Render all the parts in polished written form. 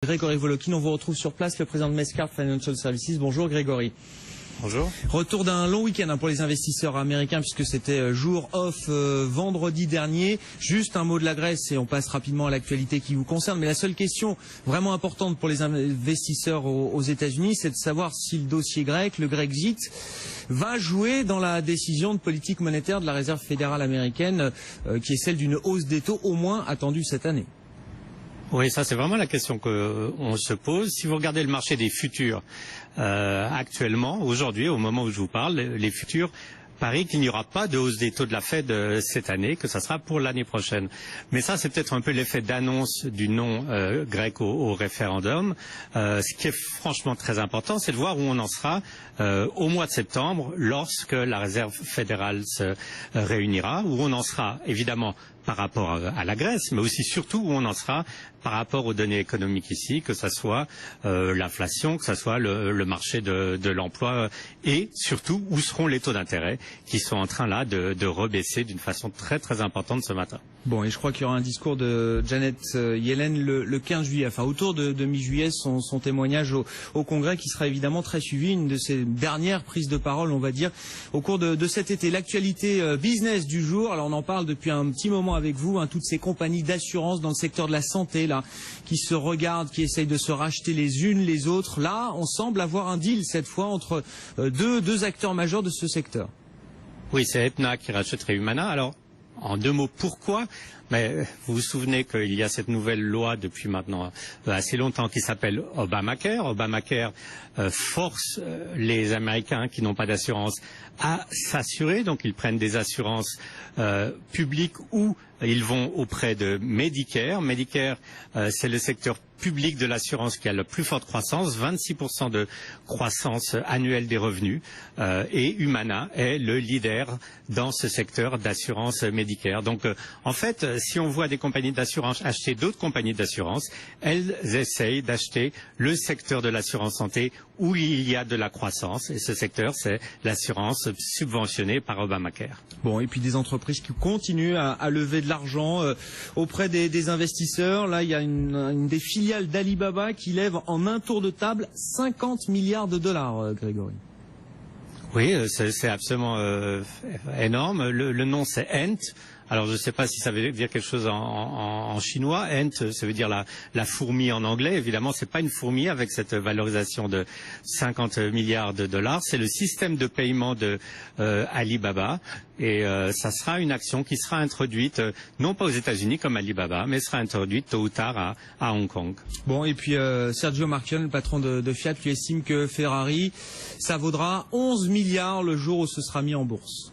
Grégory Volokin, on vous retrouve sur place, le président de Mescart Financial Services. Bonjour Grégory. Bonjour. Retour d'un long week-end pour les investisseurs américains puisque c'était jour off vendredi dernier. Juste un mot de la Grèce et on passe rapidement à l'actualité qui vous concerne. Mais la seule question vraiment importante pour les investisseurs aux États-Unis, c'est de savoir si le dossier grec, le Grexit, va jouer dans la décision de politique monétaire de la Réserve fédérale américaine qui est celle d'une hausse des taux au moins attendue cette année. Oui, ça c'est vraiment la question qu'on se pose. Si vous regardez le marché des futurs actuellement, aujourd'hui, au moment où je vous parle, les futurs parient qu'il n'y aura pas de hausse des taux de la Fed cette année, que ça sera pour l'année prochaine. Mais ça, c'est peut-être un peu l'effet d'annonce du non grec au référendum. Ce qui est franchement très important, c'est de voir où on en sera au mois de septembre, lorsque la Réserve fédérale se réunira, où on en sera évidemment par rapport à la Grèce, mais aussi surtout où on en sera par rapport aux données économiques ici, que ce soit l'inflation, que ce soit le marché de l'emploi et surtout où seront les taux d'intérêt qui sont en train là de rebaisser d'une façon très très importante ce matin. Bon, et je crois qu'il y aura un discours de Janet Yellen le 15 juillet, enfin autour de mi-juillet, son témoignage au Congrès qui sera évidemment très suivi, une de ses dernières prises de parole, on va dire, au cours de cet été. L'actualité business du jour, alors on en parle depuis un petit moment avec vous, toutes ces compagnies d'assurance dans le secteur de la santé là, qui se regardent, qui essayent de se racheter les unes les autres. Là, on semble avoir un deal cette fois entre deux acteurs majeurs de ce secteur. Oui, c'est Aetna qui rachèterait Humana. Alors, en deux mots, pourquoi? Mais vous vous souvenez qu'il y a cette nouvelle loi depuis maintenant assez longtemps qui s'appelle Obamacare. Obamacare force les Américains qui n'ont pas d'assurance à s'assurer. Donc ils prennent des assurances publiques ou ils vont auprès de Medicare. Medicare, c'est le secteur public de l'assurance qui a la plus forte croissance, 26% de croissance annuelle des revenus. Et Humana est le leader dans ce secteur d'assurance Medicare. Donc en fait, si on voit des compagnies d'assurance acheter d'autres compagnies d'assurance, elles essayent d'acheter le secteur de l'assurance santé où il y a de la croissance. Et ce secteur, c'est l'assurance subventionnée par Obamacare. Bon, et puis des entreprises qui continuent à lever de l'argent auprès des investisseurs. Là, il y a une des filiales d'Alibaba qui lève en un tour de table 50 milliards de dollars, Grégory. Oui, c'est absolument énorme. Le nom, c'est Ant. Alors, je ne sais pas si ça veut dire quelque chose en chinois. Ant, ça veut dire la fourmi en anglais. Évidemment, c'est pas une fourmi avec cette valorisation de 50 milliards de dollars. C'est le système de paiement de Alibaba. Et ça sera une action qui sera introduite, non pas aux États-Unis comme Alibaba, mais sera introduite tôt ou tard à Hong Kong. Bon, et puis Sergio Marchionne, le patron de Fiat, lui estime que Ferrari, ça vaudra 11 milliards le jour où ce sera mis en bourse.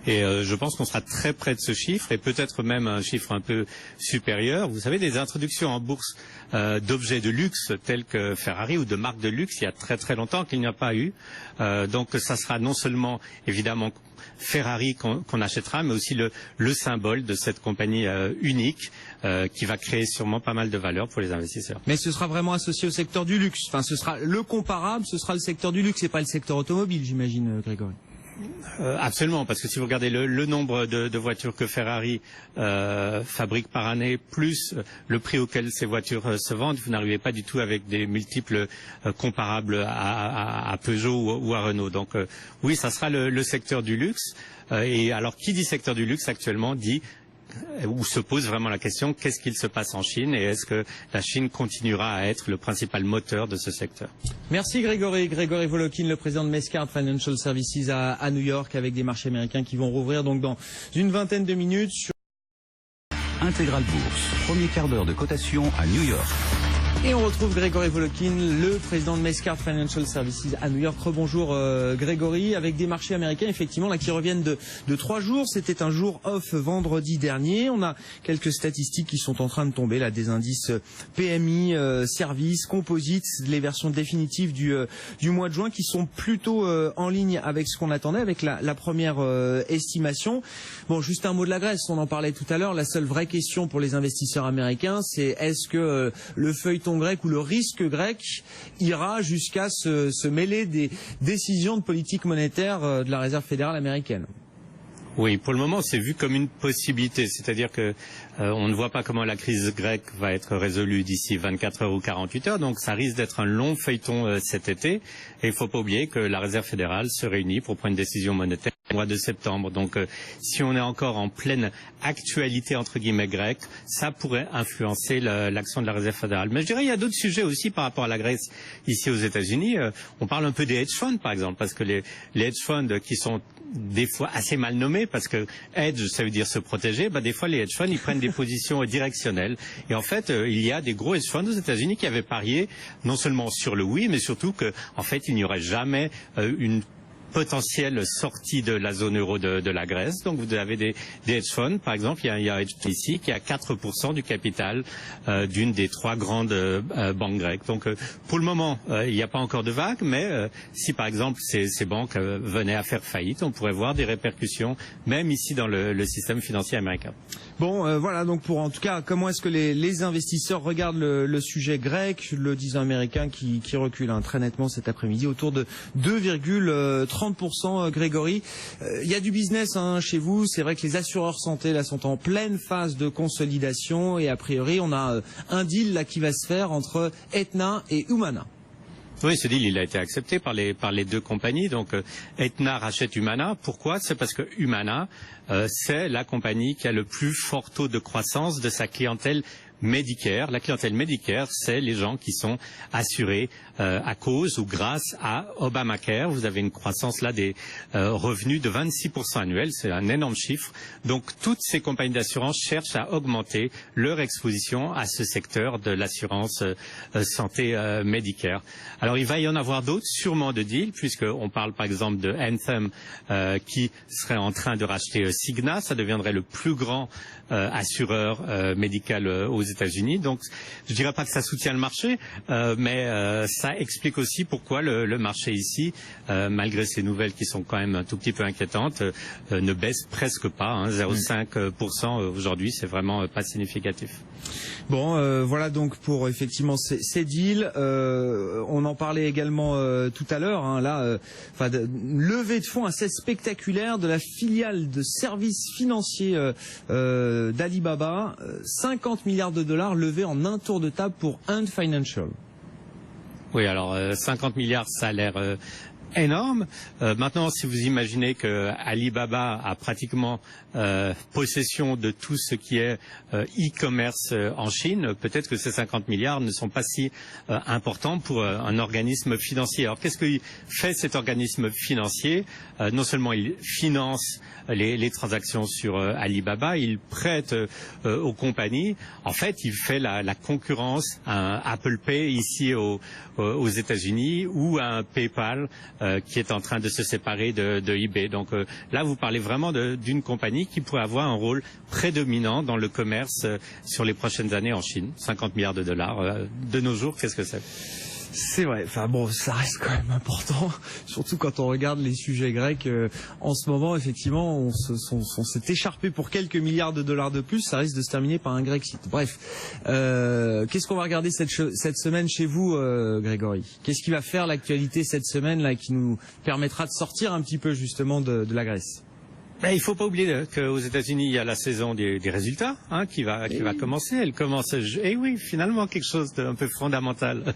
Et je pense qu'on sera très près de ce chiffre et peut-être même un chiffre un peu supérieur. Vous savez, des introductions en bourse d'objets de luxe tels que Ferrari ou de marques de luxe, il y a très très longtemps qu'il n'y a pas eu. Donc ça sera non seulement évidemment Ferrari qu'on achètera, mais aussi le symbole de cette compagnie unique qui va créer sûrement pas mal de valeur pour les investisseurs. Mais ce sera vraiment associé au secteur du luxe. Enfin, ce sera le comparable, ce sera le secteur du luxe et pas le secteur automobile, j'imagine, Grégory. Absolument, parce que si vous regardez le nombre de voitures que Ferrari fabrique par année, plus le prix auquel ces voitures se vendent, vous n'arrivez pas du tout avec des multiples comparables à Peugeot ou à Renault. Donc oui, ça sera le secteur du luxe. Et alors, qui dit secteur du luxe actuellement dit où se pose vraiment la question, qu'est-ce qu'il se passe en Chine et est-ce que la Chine continuera à être le principal moteur de ce secteur? Merci Grégory. Grégory Volokin, le président de Mescart Financial Services à New York, avec des marchés américains qui vont rouvrir donc dans une vingtaine de minutes. Intégral Bourse, premier quart d'heure de cotation à New York. Et on retrouve Grégory Volokin, le président de Mescart Financial Services à New York. Rebonjour Grégory, avec des marchés américains effectivement là qui reviennent de 3 jours. C'était un jour off vendredi dernier. On a quelques statistiques qui sont en train de tomber là, des indices PMI, services, composites, les versions définitives du mois de juin qui sont plutôt en ligne avec ce qu'on attendait, avec la première estimation. Bon, juste un mot de la Grèce, on en parlait tout à l'heure. La seule vraie question pour les investisseurs américains, c'est est-ce que le feuilleton grec ou le risque grec ira jusqu'à se mêler des décisions de politique monétaire de la Réserve fédérale américaine? Oui, pour le moment, c'est vu comme une possibilité. C'est-à-dire que on ne voit pas comment la crise grecque va être résolue d'ici 24 heures ou 48 heures. Donc, ça risque d'être un long feuilleton cet été. Et il ne faut pas oublier que la Réserve fédérale se réunit pour prendre une décision monétaire au mois de septembre. Donc, si on est encore en pleine actualité, entre guillemets, grecque, ça pourrait influencer l'action de la Réserve fédérale. Mais je dirais, il y a d'autres sujets aussi par rapport à la Grèce ici aux États-Unis. On parle un peu des hedge funds, par exemple, parce que les hedge funds qui sont des fois assez mal nommés, parce que hedge, ça veut dire se protéger, des fois les hedge funds, ils prennent des positions directionnelles. Et en fait, il y a des gros hedge funds aux États-Unis qui avaient parié non seulement sur le oui, mais surtout que, en fait, il n'y aurait jamais une potentielle sortie de la zone euro de la Grèce. Donc vous avez des hedge funds, par exemple, il y a un hedge fund ici qui a 4% du capital d'une des 3 grandes banques grecques. Donc pour le moment, il n'y a pas encore de vague, mais si par exemple ces banques venaient à faire faillite, on pourrait voir des répercussions, même ici dans le système financier américain. Bon, voilà, donc pour en tout cas, comment est-ce que les investisseurs regardent le sujet grec, le 10 ans américain qui recule très nettement cet après-midi, autour de 2,30%, Grégory. Il y a du business chez vous, c'est vrai que les assureurs santé là sont en pleine phase de consolidation et a priori on a un deal là qui va se faire entre Aetna et Humana. Oui, ce deal, il a été accepté par les 2 compagnies. Donc, Aetna rachète Humana. Pourquoi? C'est parce que Humana, c'est la compagnie qui a le plus fort taux de croissance de sa clientèle Medicare. La clientèle Medicare, c'est les gens qui sont assurés à cause ou grâce à Obamacare. Vous avez une croissance là des revenus de 26% annuels, c'est un énorme chiffre. Donc toutes ces compagnies d'assurance cherchent à augmenter leur exposition à ce secteur de l'assurance santé Medicare. Alors il va y en avoir d'autres, sûrement de deals, puisqu'on parle par exemple de Anthem qui serait en train de racheter Cigna. Ça deviendrait le plus grand assureur médical aux États-Unis. Donc, je dirais pas que ça soutient le marché, mais ça explique aussi pourquoi le marché ici, malgré ces nouvelles qui sont quand même un tout petit peu inquiétantes, ne baisse presque pas. 0,5% aujourd'hui, c'est vraiment pas significatif. Bon, voilà donc pour effectivement ces deals. On en parlait également tout à l'heure. Levée de fonds assez spectaculaire de la filiale de services financiers d'Alibaba. 50 milliards de dollars levés en un tour de table pour Ant Financial. Oui, alors 50 milliards, ça a l'air énorme. Maintenant, si vous imaginez que Alibaba a pratiquement possession de tout ce qui est e-commerce en Chine, peut-être que ces 50 milliards ne sont pas si importants pour un organisme financier. Alors, qu'est-ce que fait cet organisme financier? Non seulement il finance les transactions sur Alibaba, il prête aux compagnies. En fait, il fait la concurrence à un Apple Pay ici aux États-Unis ou à un PayPal qui est en train de se séparer de eBay. Donc là, vous parlez vraiment d'une compagnie qui pourrait avoir un rôle prédominant dans le commerce sur les prochaines années en Chine. 50 milliards de dollars. De nos jours, qu'est-ce que c'est? C'est vrai, ça reste quand même important, surtout quand on regarde les sujets grecs. En ce moment, effectivement, on s'est écharpé pour quelques milliards de dollars de plus, ça risque de se terminer par un Grexit. Bref, qu'est-ce qu'on va regarder cette semaine chez vous, Grégory? Qu'est-ce qui va faire l'actualité cette semaine là qui nous permettra de sortir un petit peu justement de la Grèce? Il faut pas oublier qu'aux États-Unis, il y a la saison des résultats qui va commencer. Elle commence, et oui, finalement quelque chose d'un peu fondamental.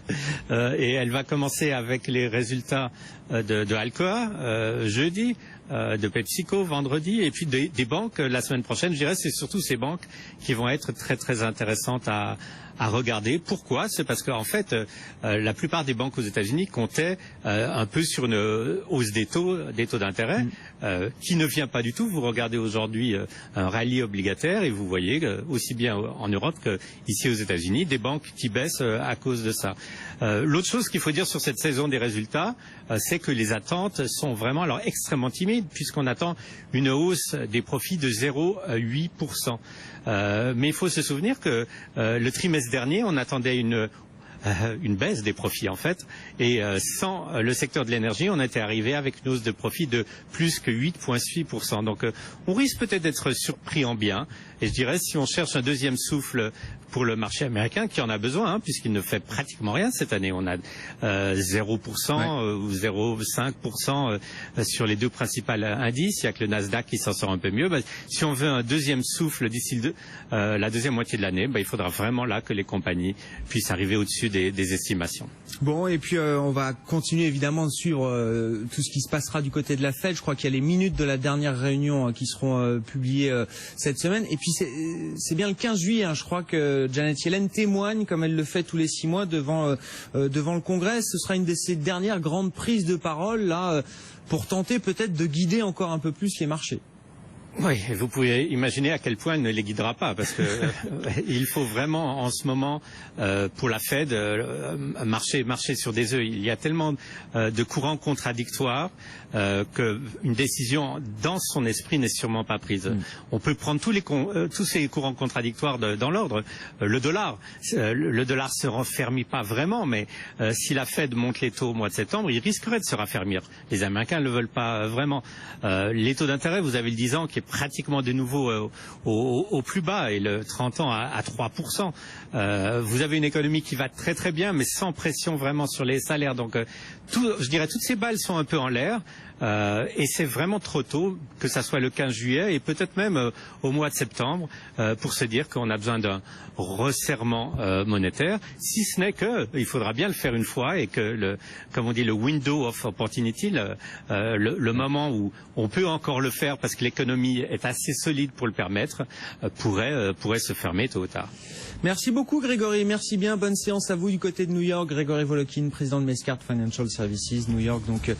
Et elle va commencer avec les résultats de Alcoa jeudi, de PepsiCo vendredi, et puis des banques la semaine prochaine. Je dirais c'est surtout ces banques qui vont être très très intéressantes à regarder. Pourquoi? C'est parce qu'en fait, la plupart des banques aux États-Unis comptaient un peu sur une hausse des taux d'intérêt, qui ne vient pas du tout. Vous regardez aujourd'hui un rallye obligataire et vous voyez aussi bien en Europe qu'ici aux États-Unis des banques qui baissent à cause de ça. L'autre chose qu'il faut dire sur cette saison des résultats, c'est que les attentes sont vraiment alors extrêmement timides puisqu'on attend une hausse des profits de 0,8%. Mais il faut se souvenir que le trimestre dernier, on attendait une une baisse des profits en fait. Et sans le secteur de l'énergie, on était arrivé avec une hausse de profit de plus que 8,6%. Donc on risque peut-être d'être surpris en bien. Et je dirais, si on cherche un deuxième souffle pour le marché américain, qui en a besoin, hein, puisqu'il ne fait pratiquement rien cette année. On a 0% ou 0,5% sur les deux principaux indices. Il y a que le Nasdaq qui s'en sort un peu mieux. Si on veut un deuxième souffle d'ici la deuxième moitié de l'année, il faudra vraiment là que les compagnies puissent arriver au-dessus des estimations. Bon, et puis on va continuer évidemment de suivre tout ce qui se passera du côté de la Fed. Je crois qu'il y a les minutes de la dernière réunion qui seront publiées cette semaine. Et puis c'est bien le 15 juillet, hein, je crois que Janet Yellen témoigne, comme elle le fait tous les 6 mois, devant le Congrès. Ce sera une de ses dernières grandes prises de parole là, pour tenter peut-être de guider encore un peu plus les marchés. Oui, vous pouvez imaginer à quel point elle ne les guidera pas, parce que il faut vraiment en ce moment pour la Fed marcher sur des œufs. Il y a tellement de courants contradictoires qu'une décision dans son esprit n'est sûrement pas prise. On peut prendre tous ces courants contradictoires dans l'ordre. Le dollar se raffermit pas vraiment, mais si la Fed monte les taux au mois de septembre, il risquerait de se raffermir. Les Américains ne le veulent pas vraiment. Les taux d'intérêt, vous avez le 10 ans qui est pratiquement de nouveau au plus bas et le 30 ans à 3%. Vous avez une économie qui va très très bien, mais sans pression vraiment sur les salaires. Donc je dirais toutes ces balles sont un peu en l'air. Et c'est vraiment trop tôt que ça soit le 15 juillet et peut-être même au mois de septembre pour se dire qu'on a besoin d'un resserrement monétaire, si ce n'est que il faudra bien le faire une fois et que comme on dit, le window of opportunity, le moment où on peut encore le faire parce que l'économie est assez solide pour le permettre, pourrait se fermer tôt ou tard. Merci beaucoup Grégory, merci bien, bonne séance à vous du côté de New York. Grégory Volokin, président de Mescart Financial Services, New York. Donc